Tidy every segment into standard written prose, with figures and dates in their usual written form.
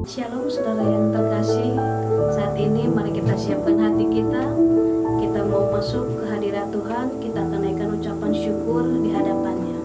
Shalom saudara yang terkasih. Saat ini mari kita siapkan hati kita. Kita mau masuk ke hadirat Tuhan. Kita akan naikkan ucapan syukur di hadapannya.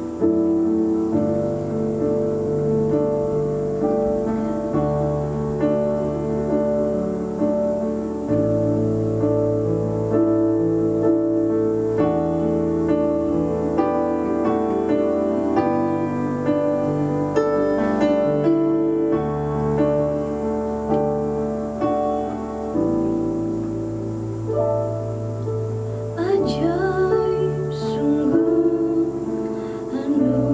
Ajaib sungguh anugerah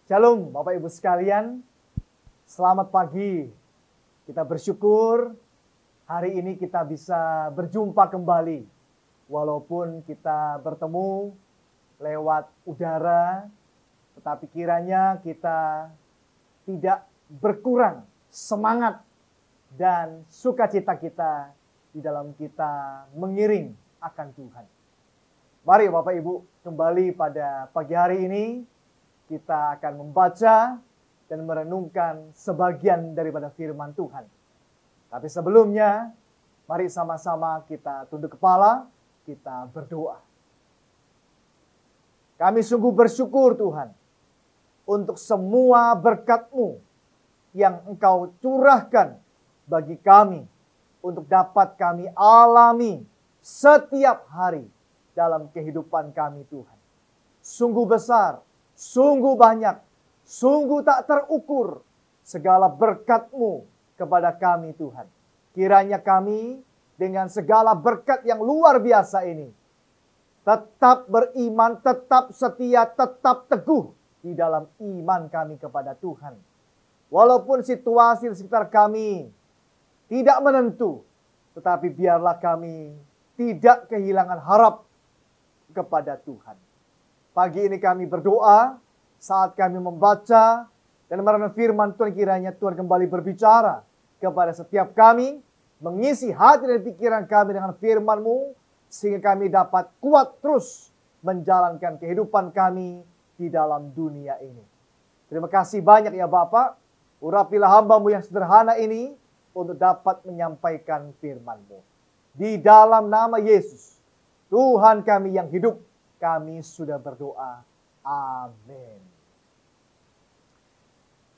Shalom Bapak Ibu sekalian, selamat pagi. Kita bersyukur hari ini kita bisa berjumpa kembali. Walaupun kita bertemu lewat udara, tetapi kiranya kita tidak berkurang semangat dan sukacita kita di dalam kita mengiring akan Tuhan. Mari Bapak Ibu, kembali pada pagi hari ini kita akan membaca dan merenungkan sebagian daripada firman Tuhan. Tapi sebelumnya, mari sama-sama kita tunduk kepala, kita berdoa. Kami sungguh bersyukur Tuhan untuk semua berkat-Mu yang Engkau curahkan bagi kami untuk dapat kami alami setiap hari dalam kehidupan kami Tuhan. Sungguh besar, sungguh banyak, sungguh tak terukur segala berkat-Mu kepada kami Tuhan. Kiranya kami dengan segala berkat yang luar biasa ini tetap beriman, tetap setia, tetap teguh di dalam iman kami kepada Tuhan. Walaupun situasi di sekitar kami tidak menentu, tetapi biarlah kami tidak kehilangan harap kepada Tuhan. Pagi ini kami berdoa saat kami membaca dan merenung firman Tuhan, kiranya Tuhan kembali berbicara kepada setiap kami, mengisi hati dan pikiran kami dengan firman-Mu, sehingga kami dapat kuat terus menjalankan kehidupan kami di dalam dunia ini. Terima kasih banyak ya Bapak, urapilah hamba-Mu yang sederhana ini untuk dapat menyampaikan firman-Mu. Di dalam nama Yesus, Tuhan kami yang hidup, kami sudah berdoa. Amin.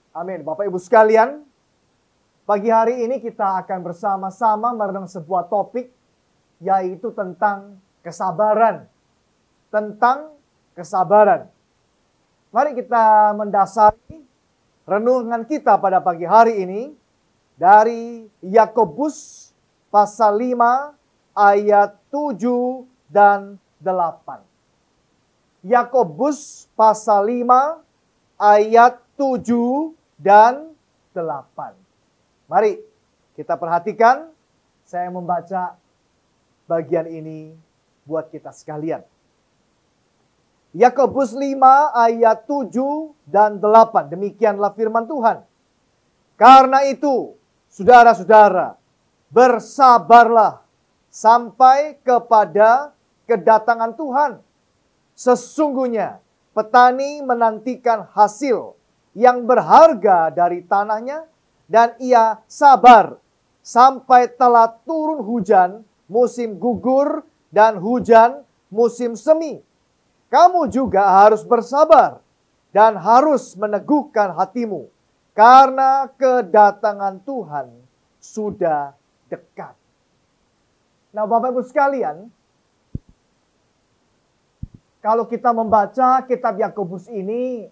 Amin. Bapak Ibu sekalian, pagi hari ini kita akan bersama-sama merenung sebuah topik, yaitu tentang kesabaran. Tentang kesabaran. Mari kita mendasari renungan kita pada pagi hari ini dari Yakobus pasal 5 ayat 7 dan 8. Yakobus pasal 5 ayat 7 dan 8. Mari kita perhatikan, saya membaca bagian ini buat kita sekalian. Yakobus 5 ayat 7 dan 8. Demikianlah firman Tuhan. Karena itu, saudara-saudara, bersabarlah sampai kepada kedatangan Tuhan. Sesungguhnya petani menantikan hasil yang berharga dari tanahnya, dan ia sabar sampai telah turun hujan musim gugur dan hujan musim semi. Kamu juga harus bersabar dan harus meneguhkan hatimu, karena kedatangan Tuhan sudah dekat. Nah Bapak Ibu sekalian, kalau kita membaca kitab Yakobus ini,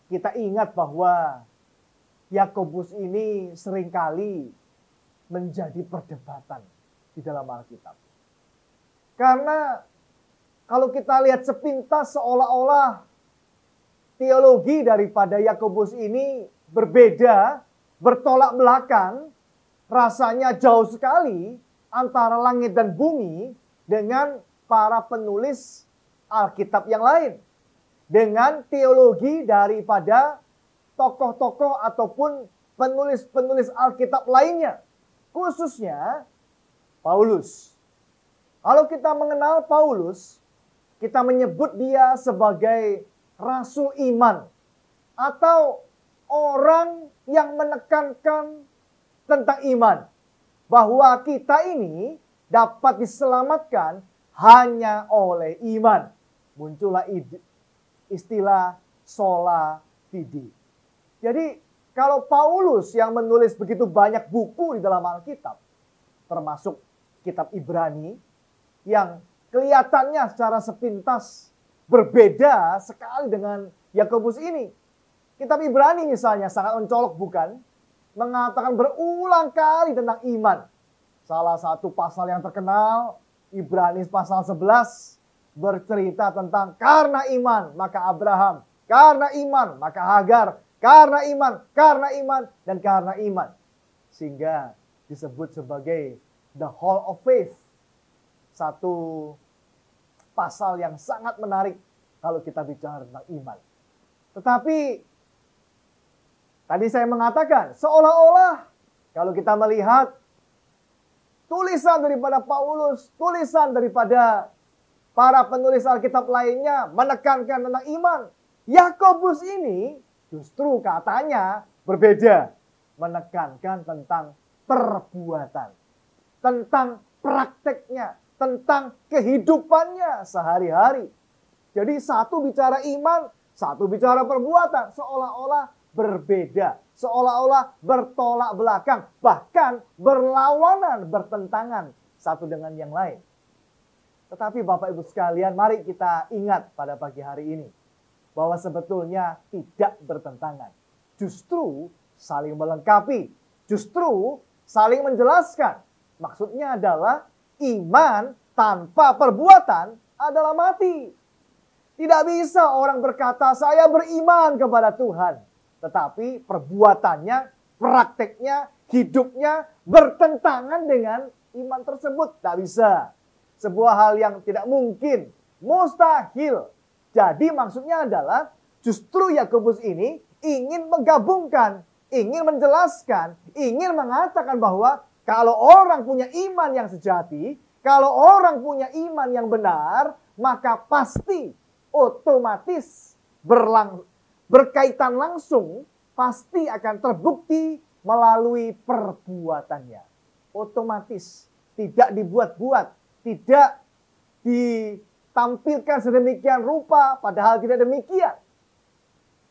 kita ingat bahwa Yakobus ini seringkali menjadi perdebatan di dalam Alkitab. Karena kalau kita lihat sepintas seolah-olah teologi daripada Yakobus ini berbeda, bertolak belakang, rasanya jauh sekali antara langit dan bumi dengan para penulis Alkitab yang lain, dengan teologi daripada tokoh-tokoh ataupun penulis-penulis Alkitab lainnya, khususnya Paulus. Kalau kita mengenal Paulus, kita menyebut dia sebagai rasul iman atau orang yang menekankan tentang iman, bahwa kita ini dapat diselamatkan hanya oleh iman. Muncullah istilah sola fide. Jadi kalau Paulus yang menulis begitu banyak buku di dalam Alkitab, termasuk kitab Ibrani, yang kelihatannya secara sepintas berbeda sekali dengan Yakobus ini. Kitab Ibrani misalnya sangat mencolok bukan? Mengatakan berulang kali tentang iman. Salah satu pasal yang terkenal, Ibrani pasal 11, bercerita tentang karena iman maka Abraham karena iman, maka Hagar karena iman, dan karena iman. Sehingga disebut sebagai the hall of faith. Satu pasal yang sangat menarik kalau kita bicara tentang iman. Tetapi tadi saya mengatakan seolah-olah kalau kita melihat tulisan daripada Paulus, tulisan daripada para penulis Alkitab lainnya menekankan tentang iman. Yakobus ini justru katanya berbeda. Menekankan tentang perbuatan. Tentang prakteknya. Tentang kehidupannya sehari-hari. Jadi satu bicara iman, satu bicara perbuatan. Seolah-olah berbeda. Seolah-olah bertolak belakang. Bahkan berlawanan, bertentangan satu dengan yang lain. Tetapi Bapak Ibu sekalian, mari kita ingat pada pagi hari ini bahwa sebetulnya tidak bertentangan. Justru saling melengkapi. Justru saling menjelaskan. Maksudnya adalah iman tanpa perbuatan adalah mati. Tidak bisa orang berkata, saya beriman kepada Tuhan. Tetapi perbuatannya, prakteknya, hidupnya bertentangan dengan iman tersebut. Tidak bisa. Sebuah hal yang tidak mungkin. Mustahil. Jadi maksudnya adalah justru Yakobus ini ingin menggabungkan, ingin menjelaskan, ingin mengatakan bahwa kalau orang punya iman yang sejati, kalau orang punya iman yang benar, maka pasti otomatis berkaitan langsung, pasti akan terbukti melalui perbuatannya. Otomatis, tidak dibuat-buat, tidak ditampilkan sedemikian rupa, padahal tidak demikian.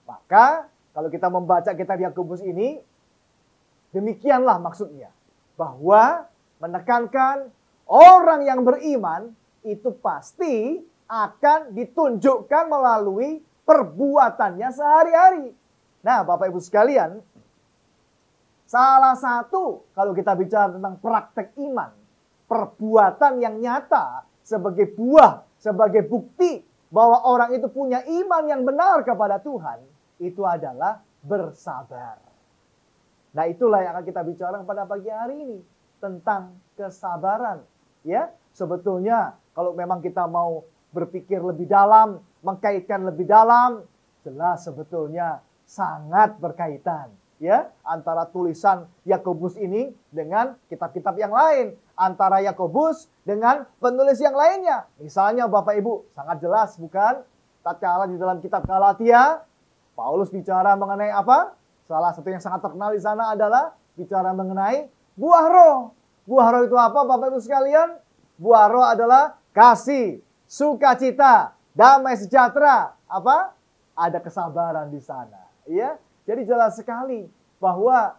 Maka kalau kita membaca kitab Yakobus ini, demikianlah maksudnya. Bahwa menekankan orang yang beriman itu pasti akan ditunjukkan melalui perbuatannya sehari-hari. Nah, Bapak Ibu sekalian, salah satu kalau kita bicara tentang praktek iman, perbuatan yang nyata sebagai buah, sebagai bukti bahwa orang itu punya iman yang benar kepada Tuhan, itu adalah bersabar. Nah, itulah yang akan kita bicarakan pada pagi hari ini tentang kesabaran. Ya, sebetulnya kalau memang kita mau berpikir lebih dalam, mengkaitkan lebih dalam, jelas sebetulnya sangat berkaitan. Ya, antara tulisan Yakobus ini dengan kitab-kitab yang lain, antara Yakobus dengan penulis yang lainnya. Misalnya Bapak Ibu, sangat jelas bukan? Tatkala di dalam kitab Galatia, Paulus bicara mengenai apa? Salah satu yang sangat terkenal di sana adalah bicara mengenai buah roh. Buah roh itu apa Bapak Ibu sekalian? Buah roh adalah kasih, sukacita, damai sejahtera. Apa? Ada kesabaran di sana. Ya. Jadi jelas sekali bahwa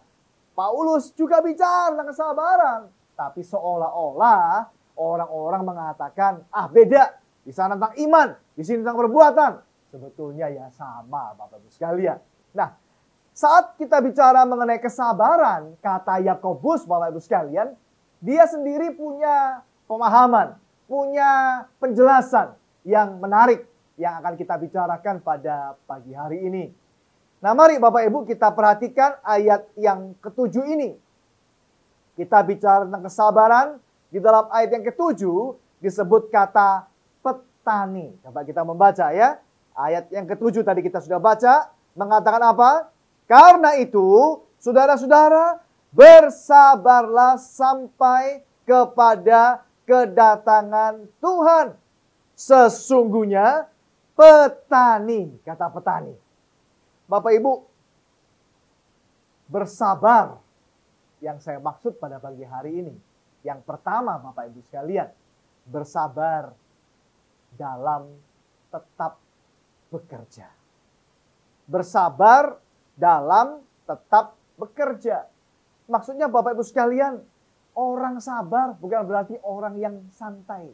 Paulus juga bicara tentang kesabaran. Tapi seolah-olah orang-orang mengatakan, beda. Di sana tentang iman, di sini tentang perbuatan. Sebetulnya ya sama Bapak Ibu sekalian. Nah, saat kita bicara mengenai kesabaran, kata Yakobus Bapak Ibu sekalian, dia sendiri punya pemahaman, punya penjelasan yang menarik yang akan kita bicarakan pada pagi hari ini. Nah, mari Bapak Ibu kita perhatikan ayat yang ketujuh ini. Kita bicara tentang kesabaran. Di dalam ayat yang ketujuh disebut kata petani. Coba kita membaca ya. Ayat yang ketujuh tadi kita sudah baca. Mengatakan apa? Karena itu, saudara-saudara, bersabarlah sampai kepada kedatangan Tuhan. Sesungguhnya petani, kata petani. Bapak Ibu, bersabar yang saya maksud pada pagi hari ini. Yang pertama Bapak Ibu sekalian, bersabar dalam tetap bekerja. Bersabar dalam tetap bekerja. Maksudnya Bapak Ibu sekalian, orang sabar bukan berarti orang yang santai.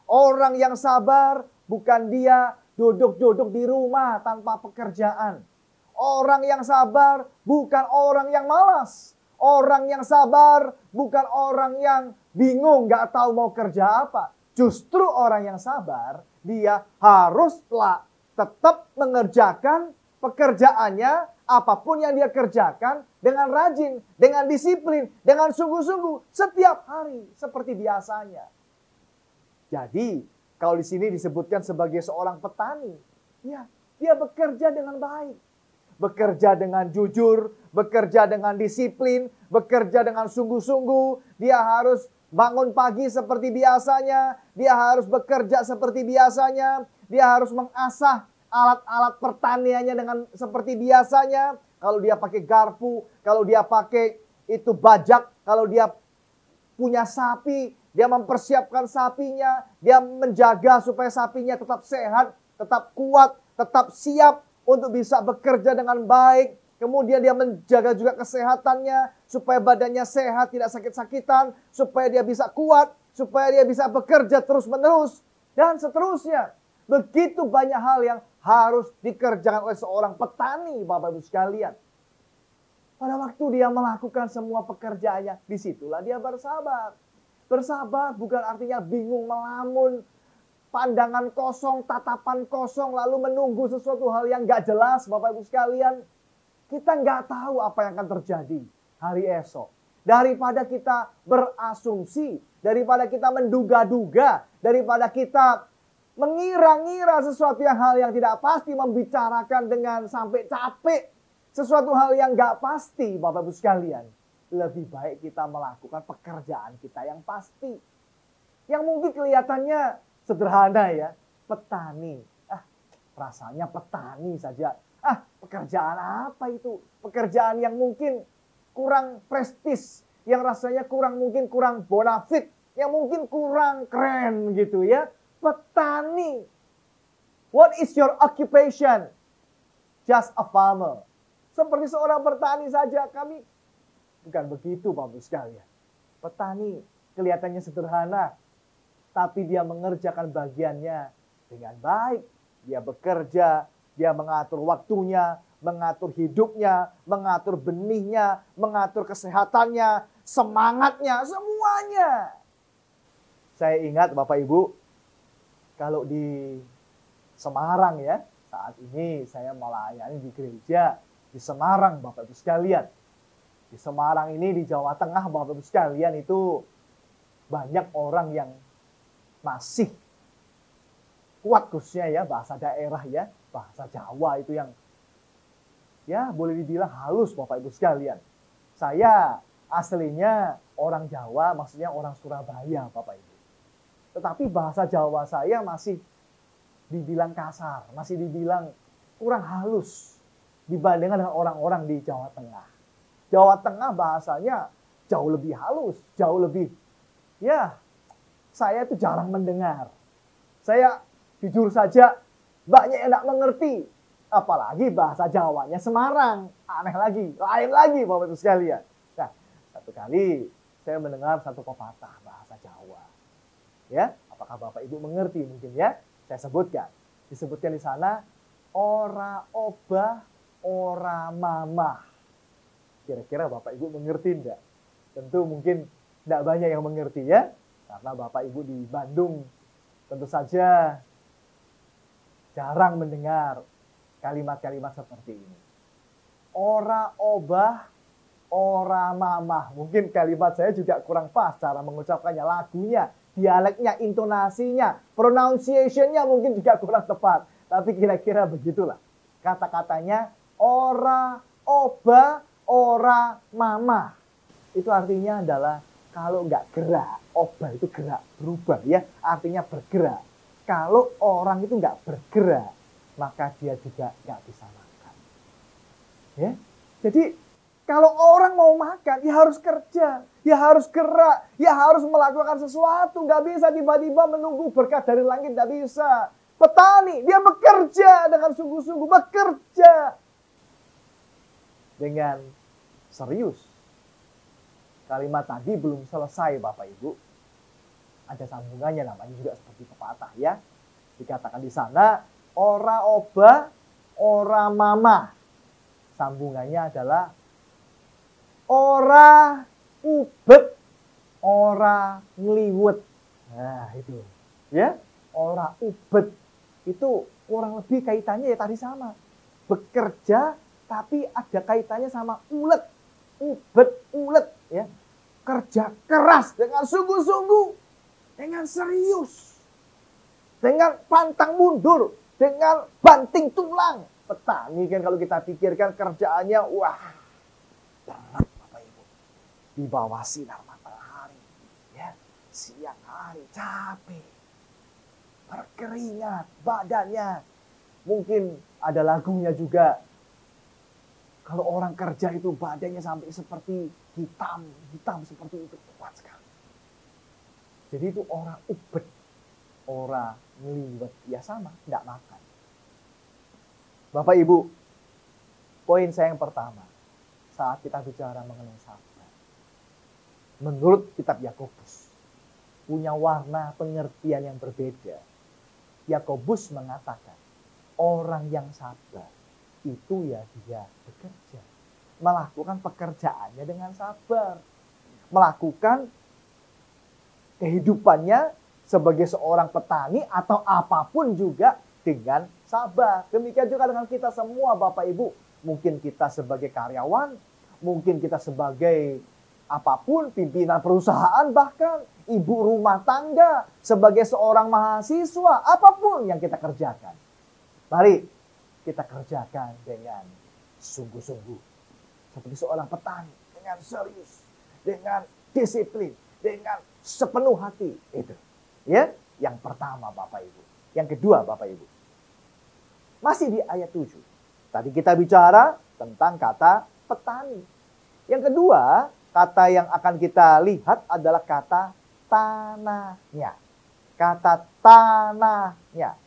Orang yang sabar bukan dia duduk-duduk di rumah tanpa pekerjaan. Orang yang sabar bukan orang yang malas. Orang yang sabar bukan orang yang bingung, gak tahu mau kerja apa. Justru orang yang sabar, dia haruslah tetap mengerjakan pekerjaannya, apapun yang dia kerjakan dengan rajin, dengan disiplin, dengan sungguh-sungguh setiap hari seperti biasanya. Jadi, kalau di sini disebutkan sebagai seorang petani, ya, dia bekerja dengan baik. Bekerja dengan jujur, bekerja dengan disiplin, bekerja dengan sungguh-sungguh. Dia harus bangun pagi seperti biasanya, dia harus bekerja seperti biasanya, dia harus mengasah alat-alat pertaniannya dengan seperti biasanya. Kalau dia pakai garpu, kalau dia pakai itu bajak, kalau dia punya sapi, dia mempersiapkan sapinya, dia menjaga supaya sapinya tetap sehat, tetap kuat, tetap siap untuk bisa bekerja dengan baik. Kemudian dia menjaga juga kesehatannya supaya badannya sehat, tidak sakit-sakitan, supaya dia bisa kuat, supaya dia bisa bekerja terus-menerus, dan seterusnya. Begitu banyak hal yang harus dikerjakan oleh seorang petani, Bapak Ibu sekalian. Pada waktu dia melakukan semua pekerjaannya, disitulah dia bersabar. Bersabar bukan artinya bingung, melamun, pandangan kosong, tatapan kosong, lalu menunggu sesuatu hal yang gak jelas, Bapak Ibu sekalian. Kita nggak tahu apa yang akan terjadi hari esok. Daripada kita berasumsi, daripada kita menduga-duga, daripada kita mengira-ngira sesuatu hal yang tidak pasti, membicarakan dengan sampai capek, sesuatu hal yang nggak pasti, Bapak Ibu sekalian. Lebih baik kita melakukan pekerjaan kita yang pasti. Yang mungkin kelihatannya sederhana ya, petani. Rasanya petani saja. Pekerjaan apa itu? Pekerjaan yang mungkin kurang prestis, yang rasanya mungkin kurang bonafit, yang mungkin kurang keren gitu ya. Petani. What is your occupation? Just a farmer. Seperti seorang petani saja, kami bukan begitu, Bapak sekalian. Petani kelihatannya sederhana, tapi dia mengerjakan bagiannya dengan baik. Dia bekerja, dia mengatur waktunya, mengatur hidupnya, mengatur benihnya, mengatur kesehatannya, semangatnya, semuanya. Saya ingat Bapak Ibu, kalau di Semarang ya, saat ini saya melayani di gereja di Semarang, Bapak Ibu sekalian. Di Semarang ini, di Jawa Tengah, Bapak Ibu sekalian, itu banyak orang yang masih kuat khususnya ya, bahasa daerah ya, bahasa Jawa itu yang ya boleh dibilang halus, Bapak Ibu sekalian. Saya aslinya orang Jawa, maksudnya orang Surabaya, Bapak Ibu. Tetapi bahasa Jawa saya masih dibilang kasar, masih dibilang kurang halus dibandingkan dengan orang-orang di Jawa Tengah. Jawa Tengah bahasanya jauh lebih halus, jauh lebih, ya saya itu jarang mendengar. Saya jujur saja banyak yang tidak mengerti. Apalagi bahasa Jawanya Semarang. Aneh lagi, lain lagi Bapak Ibu sekalian. Nah, satu kali saya mendengar satu pepatah bahasa Jawa. Ya, apakah Bapak Ibu mengerti mungkin ya? Saya sebutkan. Disebutkan di sana, ora obah, ora mamah. Kira-kira Bapak Ibu mengerti enggak? Tentu mungkin tidak banyak yang mengerti ya. Karena Bapak Ibu di Bandung tentu saja jarang mendengar kalimat-kalimat seperti ini. Ora obah, ora mamah. Mungkin kalimat saya juga kurang pas cara mengucapkannya, lagunya, dialeknya, intonasinya, pronunciation-nya mungkin juga kurang tepat. Tapi kira-kira begitulah. Kata-katanya ora obah, ora mamah. Itu artinya adalah kalau nggak gerak, obah itu gerak, berubah ya, artinya bergerak. Kalau orang itu nggak bergerak, maka dia juga nggak bisa makan. Ya, jadi kalau orang mau makan, ya harus kerja, ya harus gerak, ya harus melakukan sesuatu. Nggak bisa tiba-tiba menunggu berkat dari langit, nggak bisa. Petani, dia bekerja dengan sungguh-sungguh, bekerja dengan serius. Kalimat tadi belum selesai, Bapak Ibu. Ada sambungannya, namanya juga seperti pepatah ya. Dikatakan di sana, ora obah, ora mamah. Sambungannya adalah ora ubet, ora ngliwet. Nah, itu. Ya, ora ubet. Itu kurang lebih kaitannya ya tadi sama. Bekerja tapi ada kaitannya sama ulet, ubet, ulet ya. Kerja keras dengan sungguh-sungguh, dengan serius, dengan pantang mundur, dengan banting tulang. Petani kan kalau kita pikirkan kerjaannya, wah, berat Bapak Ibu. Di bawah sinar matahari, ya, siang hari capek, berkeringat, badannya. Mungkin ada lagunya juga. Kalau orang kerja itu badannya sampai seperti hitam seperti itu, kuat sekali. Jadi itu orang ubet, orang ngeliwet, ya sama, tidak makan. Bapak Ibu, poin saya yang pertama, saat kita bicara mengenai sabar. Menurut kitab Yakobus, punya warna pengertian yang berbeda. Yakobus mengatakan, orang yang sabar, itu ya dia bekerja. Melakukan pekerjaannya dengan sabar. Melakukan kehidupannya sebagai seorang petani atau apapun juga dengan sabar. Demikian juga dengan kita semua Bapak Ibu. Mungkin kita sebagai karyawan, mungkin kita sebagai apapun, pimpinan perusahaan, bahkan ibu rumah tangga, sebagai seorang mahasiswa, apapun yang kita kerjakan. Mari kita kerjakan dengan sungguh-sungguh. Seperti seorang petani, dengan serius, dengan disiplin, dengan sepenuh hati. Itu. Ya, yang pertama Bapak Ibu. Yang kedua Bapak Ibu. Masih di ayat 7. Tadi kita bicara tentang kata petani. Yang kedua, kata yang akan kita lihat adalah kata tanahnya. Kata tanahnya.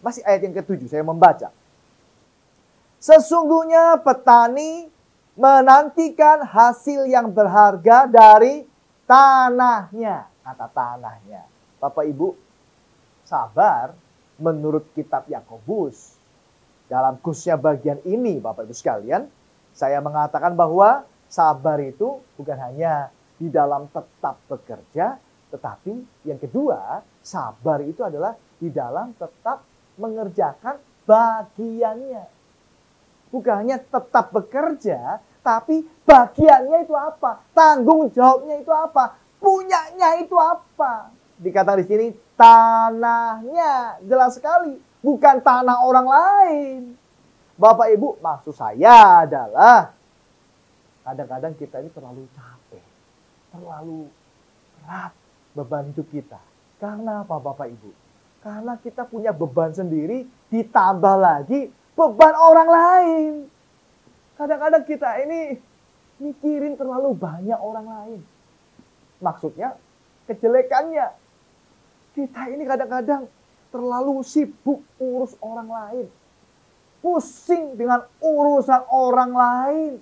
Masih ayat yang ke-7, saya membaca. Sesungguhnya petani menantikan hasil yang berharga dari tanahnya. Kata tanahnya. Bapak Ibu, sabar menurut kitab Yakobus. Dalam khususnya bagian ini Bapak Ibu sekalian, saya mengatakan bahwa sabar itu bukan hanya di dalam tetap bekerja, tetapi yang kedua, sabar itu adalah di dalam tetap mengerjakan bagiannya. Bukan hanya tetap bekerja, tapi bagiannya itu apa? Tanggung jawabnya itu apa? Punyanya itu apa? Dikatakan di sini tanahnya. Jelas sekali, bukan tanah orang lain. Bapak Ibu, maksud saya adalah kadang-kadang kita ini terlalu capek, terlalu berat beban hidup kita. Karena apa Bapak Ibu? Karena kita punya beban sendiri, ditambah lagi beban orang lain. Kadang-kadang kita ini mikirin terlalu banyak orang lain. Maksudnya kejelekannya. Kita ini kadang-kadang terlalu sibuk urus orang lain. Pusing dengan urusan orang lain.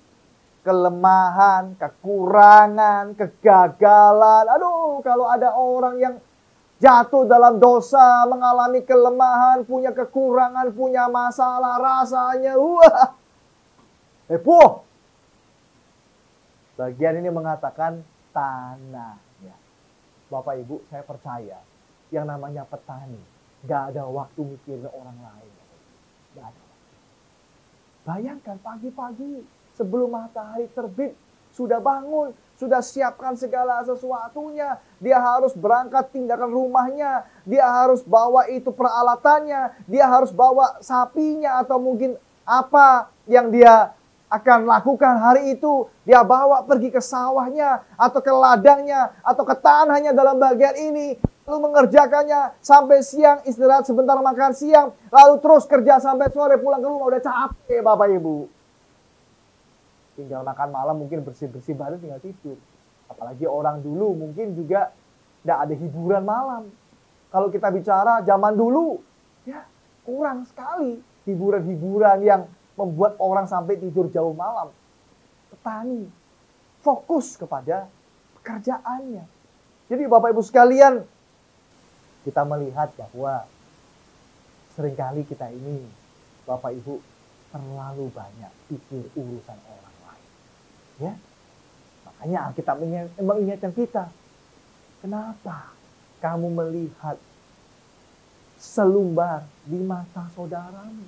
Kelemahan, kekurangan, kegagalan. Aduh, kalau ada orang yang jatuh dalam dosa, mengalami kelemahan, punya kekurangan, punya masalah, rasanya wah, heboh. Bagian ini mengatakan tanahnya. Bapak Ibu, saya percaya yang namanya petani gak ada waktu mikirin orang lain. Gak ada waktu. Bayangkan pagi-pagi sebelum matahari terbit, sudah bangun, sudah siapkan segala sesuatunya. Dia harus berangkat tinggalkan rumahnya. Dia harus bawa itu peralatannya. Dia harus bawa sapinya atau mungkin apa yang dia akan lakukan hari itu. Dia bawa pergi ke sawahnya atau ke ladangnya atau ke tanahnya dalam bagian ini. Lalu mengerjakannya sampai siang, istirahat sebentar makan siang. Lalu terus kerja sampai sore, pulang ke rumah udah capek Bapak Ibu. Tinggal makan malam, mungkin bersih-bersih baru tinggal tidur. Apalagi orang dulu mungkin juga tidak ada hiburan malam. Kalau kita bicara zaman dulu, ya kurang sekali hiburan-hiburan yang membuat orang sampai tidur jauh malam. Petani fokus kepada pekerjaannya. Jadi Bapak Ibu sekalian, kita melihat bahwa seringkali kita ini, Bapak Ibu, terlalu banyak pikir urusan orang. Ya, makanya kita mengingatkan kita, kenapa kamu melihat selumbar di mata saudaramu.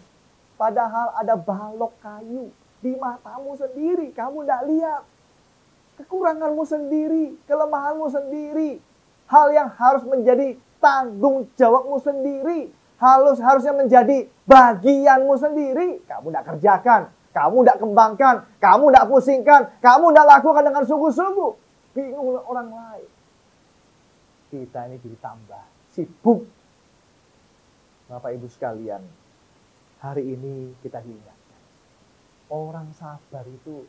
Padahal ada balok kayu di matamu sendiri, kamu tidak lihat. Kekuranganmu sendiri, kelemahanmu sendiri. Hal yang harus menjadi tanggung jawabmu sendiri. Harusnya menjadi bagianmu sendiri. Kamu tidak kerjakan, kamu tidak kembangkan, kamu tidak pusingkan, kamu tidak lakukan dengan sungguh-sungguh. Bingung orang lain. Kita ini ditambah sibuk. Bapak Ibu sekalian, hari ini kita diingatkan. Orang sabar itu,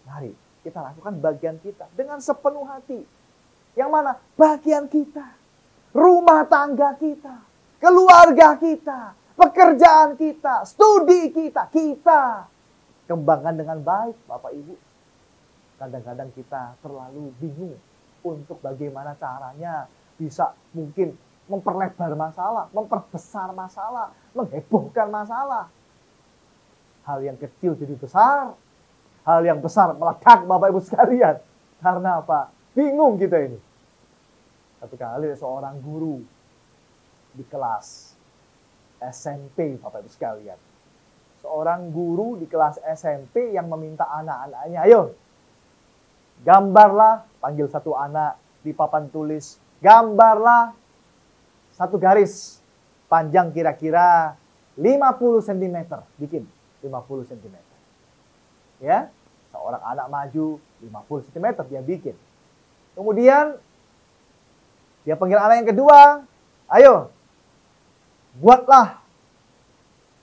mari kita lakukan bagian kita dengan sepenuh hati. Yang mana? Bagian kita. Rumah tangga kita. Keluarga kita. Pekerjaan kita. Studi kita. Kita kembangkan dengan baik, Bapak Ibu. Kadang-kadang kita terlalu bingung untuk bagaimana caranya bisa mungkin memperlebar masalah, memperbesar masalah, menghebohkan masalah. Hal yang kecil jadi besar. Hal yang besar meledak, Bapak Ibu sekalian. Karena apa? Bingung kita ini. Satu kali seorang guru di kelas SMP, Bapak Ibu sekalian. Seorang guru di kelas SMP yang meminta anak-anaknya, ayo gambarlah, panggil satu anak di papan tulis, gambarlah satu garis panjang kira-kira 50 cm. Bikin 50 cm. Ya, seorang anak maju 50 cm dia bikin. Kemudian dia panggil anak yang kedua, ayo buatlah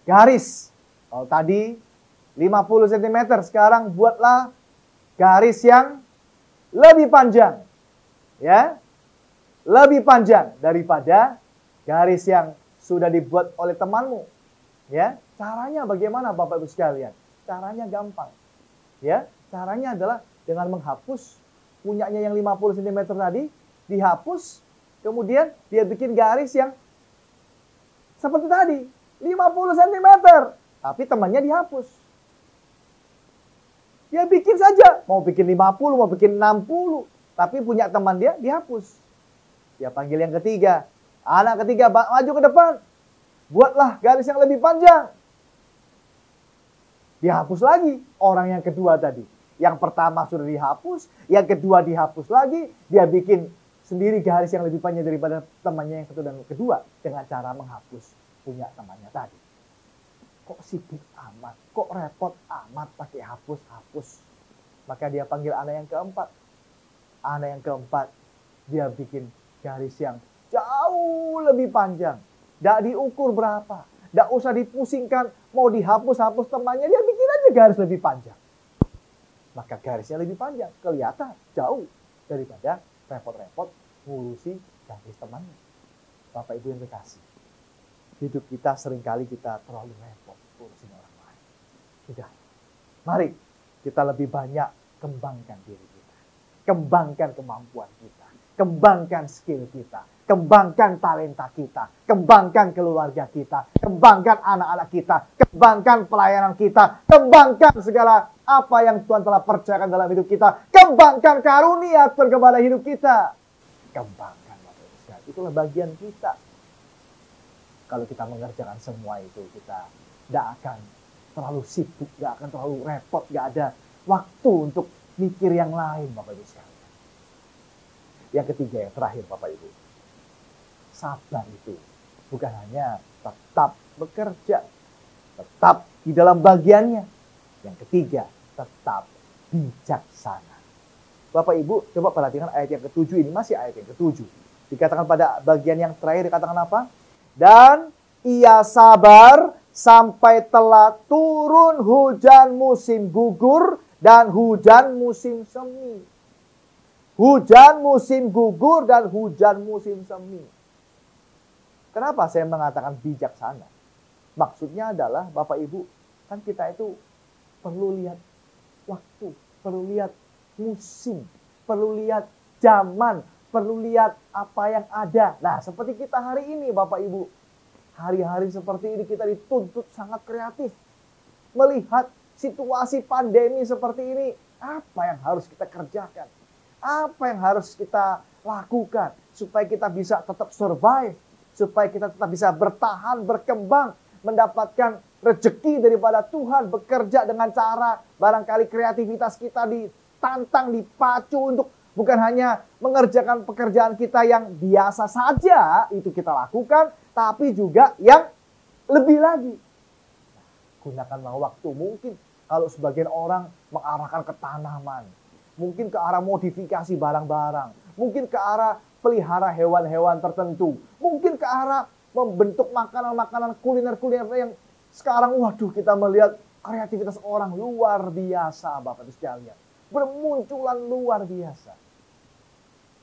garis. Kalau tadi 50 cm, sekarang buatlah garis yang lebih panjang. Ya, lebih panjang daripada garis yang sudah dibuat oleh temanmu. Ya, caranya bagaimana Bapak Ibu sekalian? Caranya gampang. Ya, caranya adalah dengan menghapus punyanya yang 50 cm tadi, dihapus, kemudian dia bikin garis yang seperti tadi, 50 cm, tapi temannya dihapus. Dia bikin saja, mau bikin 50, mau bikin 60, tapi punya teman dia dihapus. Dia panggil yang ketiga, anak ketiga maju ke depan, buatlah garis yang lebih panjang. Dihapus lagi orang yang kedua tadi. Yang pertama sudah dihapus, yang kedua dihapus lagi. Dia bikin sendiri garis yang lebih panjang daripada temannya yang satu dan kedua. Dengan cara menghapus punya temannya tadi. Kok sibuk amat, kok repot amat pakai hapus-hapus. Maka dia panggil anak yang keempat. Anak yang keempat, dia bikin garis yang jauh lebih panjang. Tidak diukur berapa. Tidak usah dipusingkan, mau dihapus-hapus temannya, dia bikin aja garis lebih panjang. Maka garisnya lebih panjang, kelihatan jauh daripada repot-repot ngurusi garis temannya. Bapak Ibu yang kekasih, hidup kita seringkali kita terlalu repot ngurusin orang lain. Sudah, mari kita lebih banyak kembangkan diri kita. Kembangkan kemampuan kita. Kembangkan skill kita. Kembangkan talenta kita, kembangkan keluarga kita, kembangkan anak-anak kita, kembangkan pelayanan kita, kembangkan segala apa yang Tuhan telah percayakan dalam hidup kita, kembangkan karunia Tuhan kepada hidup kita. Kembangkan, Bapak Ibu sekalian. Itulah bagian kita. Kalau kita mengerjakan semua itu, kita tidak akan terlalu sibuk, tidak akan terlalu repot, tidak ada waktu untuk mikir yang lain, Bapak Ibu sekalian. Yang ketiga, yang terakhir, Bapak Ibu. Sabar itu bukan hanya tetap bekerja, tetap di dalam bagiannya. Yang ketiga, tetap bijaksana. Bapak Ibu, coba perhatikan ayat yang ke-7 ini, masih ayat yang ke-7. Dikatakan pada bagian yang terakhir, dikatakan apa? Dan ia sabar sampai telah turun hujan musim gugur dan hujan musim semi. Hujan musim gugur dan hujan musim semi. Kenapa saya mengatakan bijaksana? Maksudnya adalah Bapak Ibu, kan kita itu perlu lihat waktu, perlu lihat musim, perlu lihat zaman, perlu lihat apa yang ada. Nah, seperti kita hari ini Bapak Ibu. Hari-hari seperti ini kita dituntut sangat kreatif. Melihat situasi pandemi seperti ini, apa yang harus kita kerjakan? Apa yang harus kita lakukan supaya kita bisa tetap survive? supaya kita tetap bisa bertahan, berkembang, mendapatkan rezeki daripada Tuhan, bekerja dengan cara barangkali kreativitas kita ditantang, dipacu untuk bukan hanya mengerjakan pekerjaan kita yang biasa saja, itu kita lakukan, tapi juga yang lebih lagi. Gunakanlah waktu. Mungkin kalau sebagian orang mengarahkan ke tanaman, mungkin ke arah modifikasi barang-barang, mungkin ke arah pelihara hewan-hewan tertentu, mungkin ke arah membentuk makanan-makanan kuliner-kuliner yang sekarang waduh kita melihat kreativitas orang luar biasa Bapak Ibu sekalian. Bermunculan luar biasa.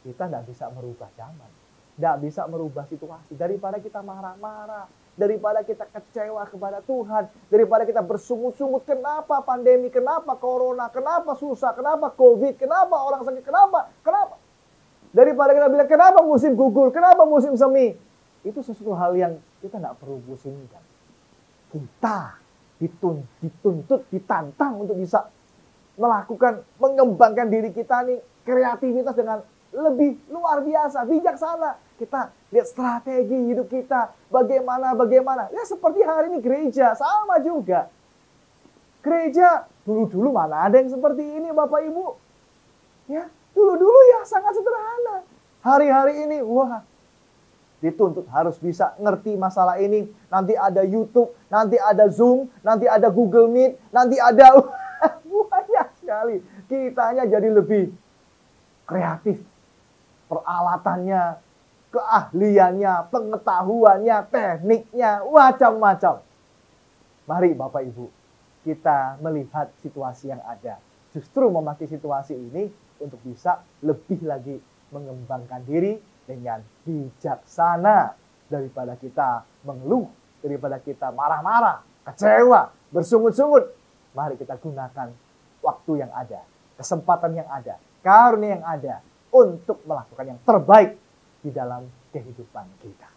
Kita tidak bisa merubah zaman. Tidak bisa merubah situasi. Daripada kita marah-marah, daripada kita kecewa kepada Tuhan, daripada kita bersungut-sungut, kenapa pandemi, kenapa corona, kenapa susah, kenapa covid, kenapa orang sakit, kenapa. Daripada kita bilang, kenapa musim gugur, kenapa musim semi. Itu sesuatu hal yang kita tidak perlu pusingkan. Kita dituntut, ditantang untuk bisa melakukan, mengembangkan diri kita nih, kreativitas dengan lebih luar biasa, bijaksana. Kita lihat strategi hidup kita, bagaimana. Ya seperti hari ini gereja, sama juga. Gereja, dulu-dulu mana ada yang seperti ini Bapak Ibu. Ya, dulu-dulu ya sangat sederhana. Hari-hari ini, wah, dituntut harus bisa ngerti masalah ini. Nanti ada YouTube, nanti ada Zoom, nanti ada Google Meet, nanti ada banyak sekali. Kitanya jadi lebih kreatif. Peralatannya, keahliannya, pengetahuannya, tekniknya, macam-macam. Mari Bapak Ibu, kita melihat situasi yang ada. Justru memakai situasi ini untuk bisa lebih lagi mengembangkan diri dengan bijaksana. Daripada kita mengeluh, daripada kita marah-marah, kecewa, bersungut-sungut. Mari kita gunakan waktu yang ada, kesempatan yang ada, karunia yang ada untuk melakukan yang terbaik di dalam kehidupan kita.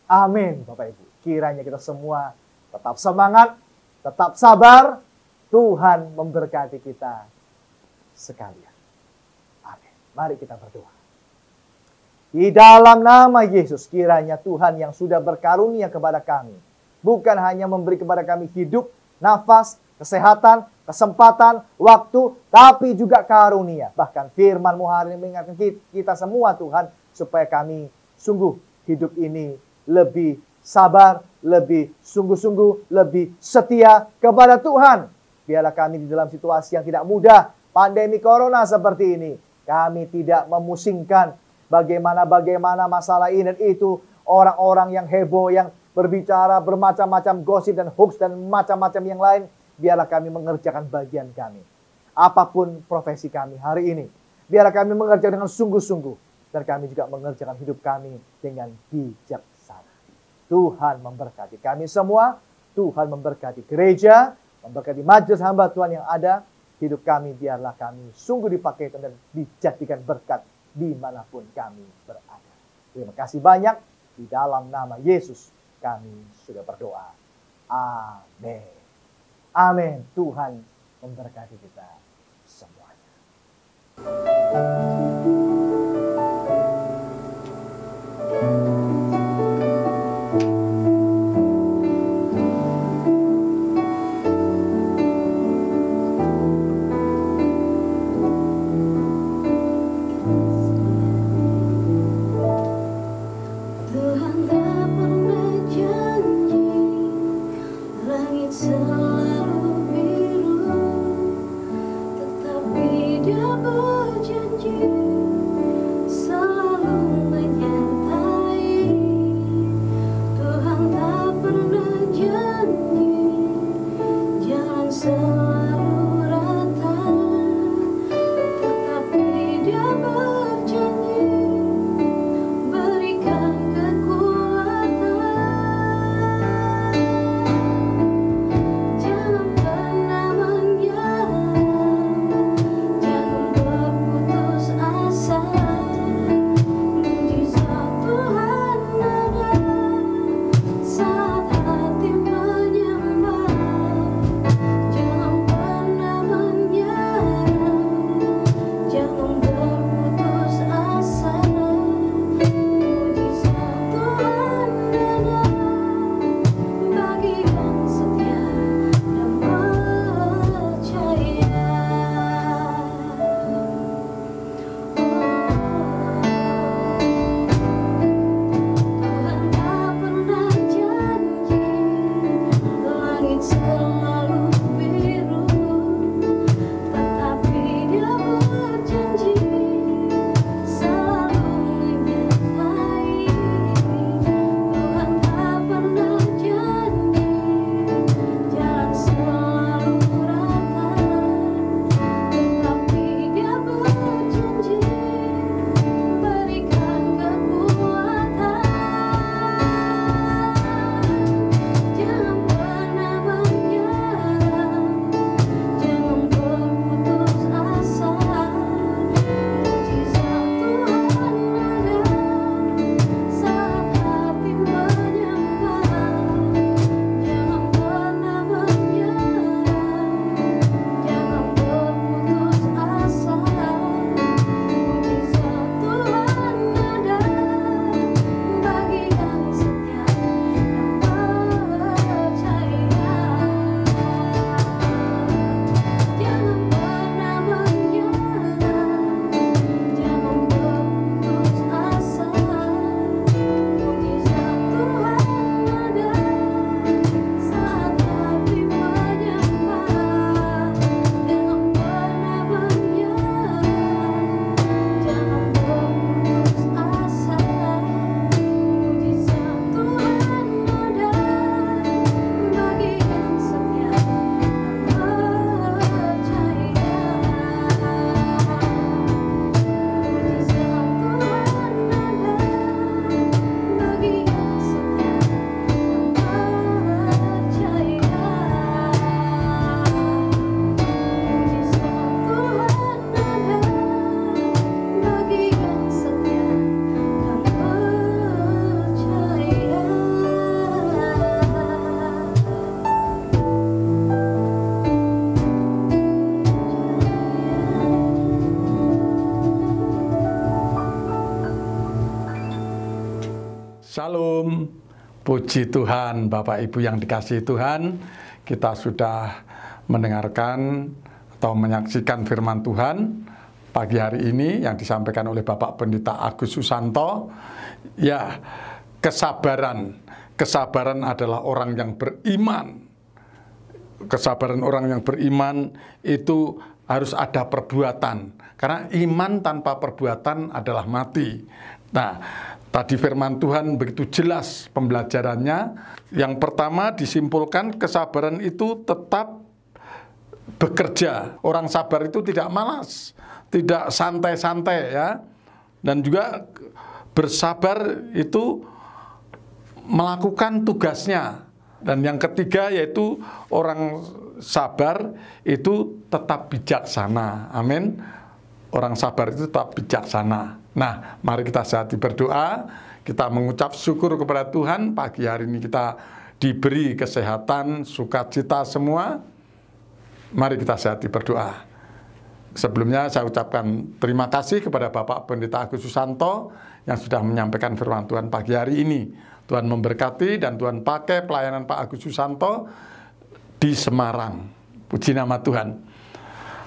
Amin Bapak Ibu. Kiranya kita semua tetap semangat, tetap sabar. Tuhan memberkati kita sekalian. Amin. Mari kita berdoa. Di dalam nama Yesus, kiranya Tuhan yang sudah berkarunia kepada kami, bukan hanya memberi kepada kami hidup, nafas, kesehatan, kesempatan, waktu, tapi juga karunia. Bahkan firman-Mu hari ini mengingatkan kita semua Tuhan, supaya kami sungguh hidup ini lebih sabar, lebih sungguh-sungguh, lebih setia kepada Tuhan. Biarlah kami di dalam situasi yang tidak mudah, pandemi corona seperti ini, kami tidak memusingkan bagaimana masalah ini dan itu, orang-orang yang heboh, yang berbicara bermacam-macam gosip dan hoax dan macam-macam yang lain. Biarlah kami mengerjakan bagian kami. Apapun profesi kami hari ini, biarlah kami mengerjakan dengan sungguh-sungguh. Dan kami juga mengerjakan hidup kami dengan bijaksana. Tuhan memberkati kami semua. Tuhan memberkati gereja, memberkati majelis hamba Tuhan yang ada. Hidup kami biarlah kami sungguh dipakai dan dijadikan berkat dimanapun kami berada. Terima kasih banyak. Di dalam nama Yesus kami sudah berdoa. Amin. Amin. Tuhan memberkati kita semuanya. Tuhan tak pernah janji langit selalu biru, tetapi Dia berjanji Puji Tuhan, Bapak Ibu yang dikasihi Tuhan, kita sudah mendengarkan atau menyaksikan firman Tuhan pagi hari ini yang disampaikan oleh Bapak Pendeta Agus Susanto. Ya, kesabaran adalah orang yang beriman. Kesabaran orang yang beriman itu harus ada perbuatan, karena iman tanpa perbuatan adalah mati. Nah, tadi firman Tuhan begitu jelas pembelajarannya. Yang pertama disimpulkan, kesabaran itu tetap bekerja. Orang sabar itu tidak malas, tidak santai-santai ya. Dan juga bersabar itu melakukan tugasnya. Dan yang ketiga yaitu orang sabar itu tetap bijaksana. Amin. Orang sabar itu tetap bijaksana. Nah, mari kita sehati berdoa. Kita mengucap syukur kepada Tuhan. Pagi hari ini kita diberi kesehatan, sukacita semua. Mari kita sehati berdoa. Sebelumnya saya ucapkan terima kasih kepada Bapak Pendeta Agus Susanto yang sudah menyampaikan firman Tuhan pagi hari ini. Tuhan memberkati dan Tuhan pakai pelayanan Pak Agus Susanto di Semarang. Puji nama Tuhan.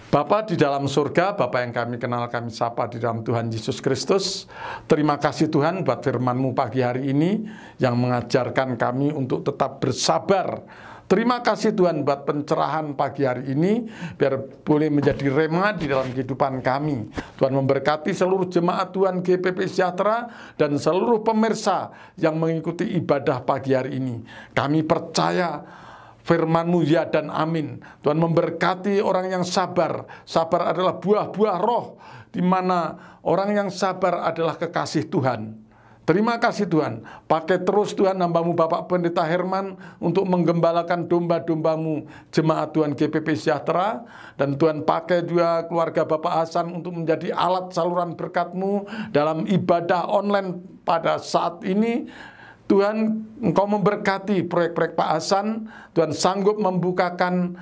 Bapa di dalam surga, Bapa yang kami kenal, kami sapa di dalam Tuhan Yesus Kristus. Terima kasih Tuhan buat firman-Mu pagi hari ini yang mengajarkan kami untuk tetap bersabar. Terima kasih Tuhan buat pencerahan pagi hari ini, biar boleh menjadi rema di dalam kehidupan kami. Tuhan memberkati seluruh jemaat Tuhan GPP Sejahtera dan seluruh pemirsa yang mengikuti ibadah pagi hari ini. Kami percaya firman-Mu ya dan amin. Tuhan memberkati orang yang sabar. Sabar adalah buah-buah roh, di mana orang yang sabar adalah kekasih Tuhan. Terima kasih Tuhan. Pakai terus Tuhan hamba-Mu Bapak Pendeta Herman untuk menggembalakan domba-domba-Mu jemaat Tuhan GPP Sejahtera. Dan Tuhan pakai juga keluarga Bapak Hasan untuk menjadi alat saluran berkat-Mu dalam ibadah online pada saat ini. Tuhan, Engkau memberkati proyek-proyek Pak Hasan. Tuhan sanggup membukakan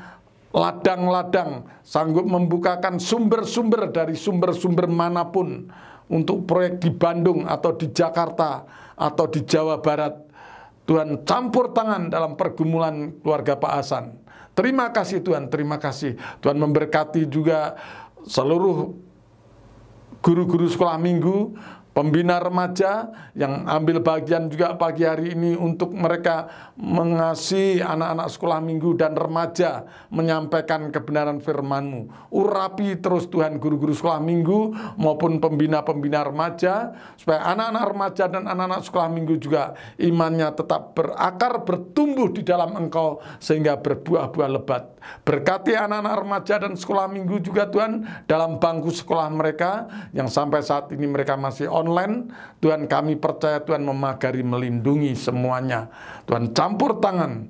ladang-ladang, sanggup membukakan sumber-sumber dari sumber-sumber manapun untuk proyek di Bandung atau di Jakarta atau di Jawa Barat. Tuhan campur tangan dalam pergumulan keluarga Pak Hasan. Terima kasih Tuhan, terima kasih. Tuhan memberkati juga seluruh guru-guru sekolah minggu, pembina remaja yang ambil bagian juga pagi hari ini untuk mereka mengasihi anak-anak sekolah minggu dan remaja, menyampaikan kebenaran firman-Mu. Urapi terus Tuhan guru-guru sekolah minggu maupun pembina-pembina remaja, supaya anak-anak remaja dan anak-anak sekolah minggu juga imannya tetap berakar, bertumbuh di dalam Engkau sehingga berbuah-buah lebat. Berkati anak-anak remaja dan sekolah minggu juga Tuhan dalam bangku sekolah mereka yang sampai saat ini mereka masih online. Tuhan, kami percaya Tuhan memagari, melindungi semuanya. Tuhan campur tangan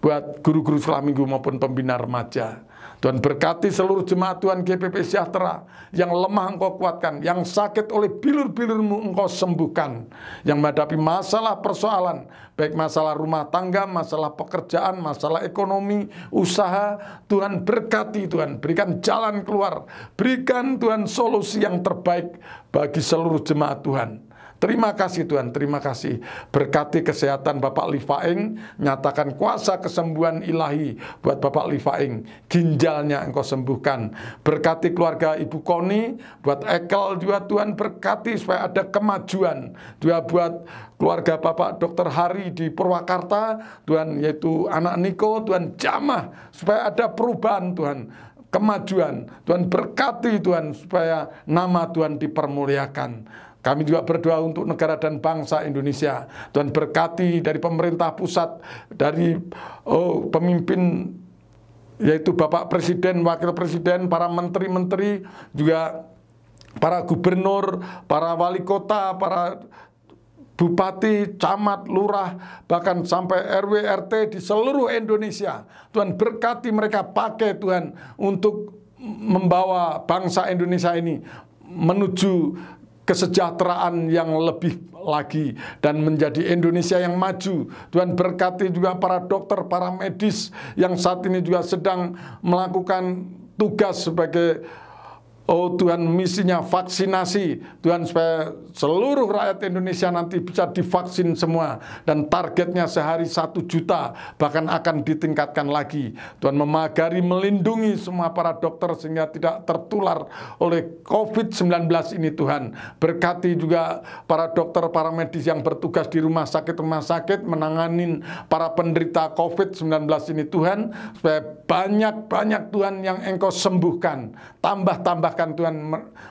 buat guru-guru sekolah minggu maupun pembina remaja. Tuhan berkati seluruh jemaat Tuhan GPP Sejahtera. Yang lemah Engkau kuatkan, yang sakit oleh bilur-bilur-Mu Engkau sembuhkan, yang menghadapi masalah persoalan, baik masalah rumah tangga, masalah pekerjaan, masalah ekonomi, usaha. Tuhan berkati, Tuhan berikan jalan keluar, berikan Tuhan solusi yang terbaik bagi seluruh jemaat Tuhan. Terima kasih Tuhan, terima kasih. Berkati kesehatan Bapak Lifaeng, nyatakan kuasa kesembuhan ilahi buat Bapak Lifaeng. Ginjalnya Engkau sembuhkan. Berkati keluarga Ibu Koni, buat Ekel juga Tuhan berkati supaya ada kemajuan. Juga buat keluarga Bapak Dr. Hari di Purwakarta, Tuhan, yaitu anak Niko, Tuhan jamah supaya ada perubahan Tuhan. Kemajuan, Tuhan berkati Tuhan supaya nama Tuhan dipermuliakan. Kami juga berdoa untuk negara dan bangsa Indonesia. Tuhan berkati dari pemerintah pusat, dari pemimpin yaitu Bapak Presiden, Wakil Presiden, para menteri-menteri, juga para gubernur, para wali kota, para bupati, camat, lurah, bahkan sampai RW, RT di seluruh Indonesia. Tuhan berkati mereka, pakai Tuhan untuk membawa bangsa Indonesia ini menuju kesejahteraan yang lebih lagi dan menjadi Indonesia yang maju. Tuhan berkati juga para dokter, para medis yang saat ini juga sedang melakukan tugas sebagai Oh Tuhan, misinya vaksinasi. Tuhan, supaya seluruh rakyat Indonesia nanti bisa divaksin semua. Dan targetnya sehari 1 juta, bahkan akan ditingkatkan lagi. Tuhan, memagari, melindungi semua para dokter sehingga tidak tertular oleh COVID-19 ini Tuhan. Berkati juga para dokter, para medis yang bertugas di rumah sakit menanganin para penderita COVID-19 ini Tuhan. Supaya banyak-banyak Tuhan yang Engkau sembuhkan. Tambah-tambahkan Tuhan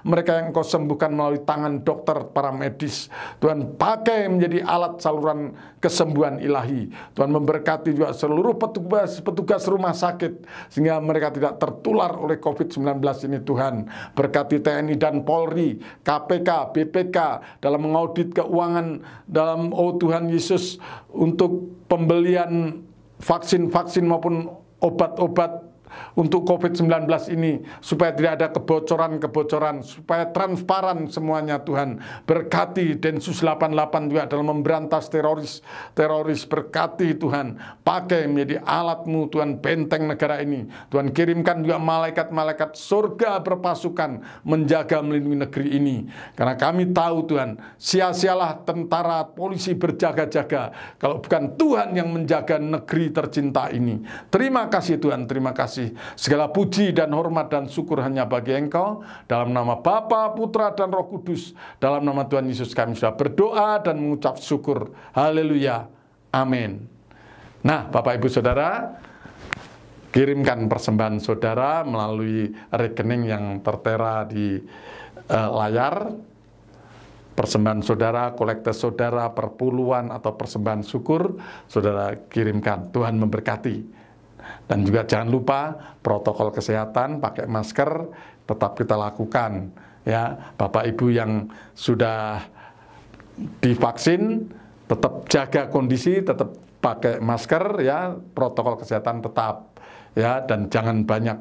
mereka yang Engkau sembuhkan melalui tangan dokter, para medis. Tuhan, pakai menjadi alat saluran kesembuhan ilahi. Tuhan, memberkati juga seluruh petugas rumah sakit sehingga mereka tidak tertular oleh COVID-19 ini Tuhan. Berkati TNI dan Polri, KPK, BPK dalam mengaudit keuangan dalam, oh Tuhan Yesus, untuk pembelian vaksin-vaksin maupun obat-obat untuk COVID-19 ini, supaya tidak ada kebocoran-kebocoran, supaya transparan semuanya Tuhan. Berkati Densus 88 juga dalam memberantas teroris. Berkati Tuhan, pakai menjadi alat-Mu Tuhan, benteng negara ini. Tuhan, kirimkan juga malaikat-malaikat surga berpasukan menjaga, melindungi negeri ini. Karena kami tahu Tuhan, sia-sialah tentara, polisi berjaga-jaga kalau bukan Tuhan yang menjaga negeri tercinta ini. Terima kasih Tuhan, terima kasih. Segala puji dan hormat dan syukur hanya bagi Engkau. Dalam nama Bapa, Putra, dan Roh Kudus. Dalam nama Tuhan Yesus kami sudah berdoa dan mengucap syukur. Haleluya. Amin. Nah, Bapak Ibu Saudara, kirimkan persembahan saudara melalui rekening yang tertera di layar. Persembahan saudara, kolekte saudara, perpuluhan atau persembahan syukur, saudara kirimkan. Tuhan memberkati. Dan juga jangan lupa protokol kesehatan, pakai masker tetap kita lakukan ya. Bapak Ibu yang sudah divaksin tetap jaga kondisi, tetap pakai masker ya, protokol kesehatan tetap ya, dan jangan banyak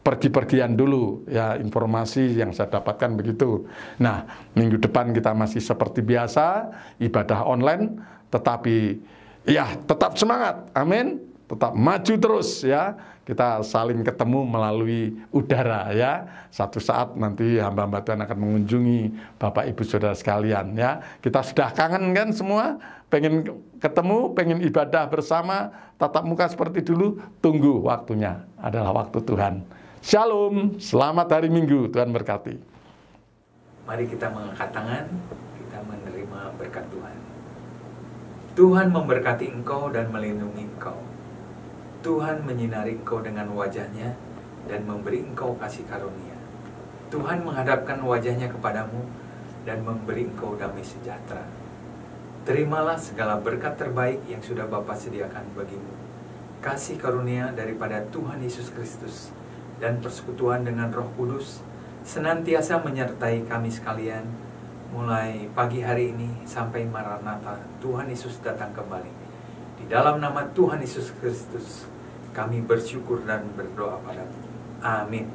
pergi-pergian dulu ya. Informasi yang saya dapatkan begitu. Nah, minggu depan kita masih seperti biasa ibadah online, tetapi ya tetap semangat. Amin. Tetap maju terus ya. Kita saling ketemu melalui udara ya. Satu saat nanti hamba-hamba Tuhan akan mengunjungi Bapak Ibu Saudara sekalian ya. Kita sudah kangen kan semua, pengen ketemu, pengen ibadah bersama, tatap muka seperti dulu. Tunggu waktunya, adalah waktu Tuhan. Shalom, selamat hari Minggu, Tuhan berkati. Mari kita mengangkat tangan, kita menerima berkat Tuhan. Tuhan memberkati engkau dan melindungi engkau. Tuhan menyinari engkau dengan wajahnya dan memberi engkau kasih karunia. Tuhan menghadapkan wajahnya kepadamu dan memberi engkau damai sejahtera. Terimalah segala berkat terbaik yang sudah Bapa sediakan bagimu. Kasih karunia daripada Tuhan Yesus Kristus dan persekutuan dengan Roh Kudus senantiasa menyertai kami sekalian, mulai pagi hari ini sampai Maranatha, Tuhan Yesus datang kembali. Di dalam nama Tuhan Yesus Kristus, kami bersyukur dan berdoa padamu. Amin.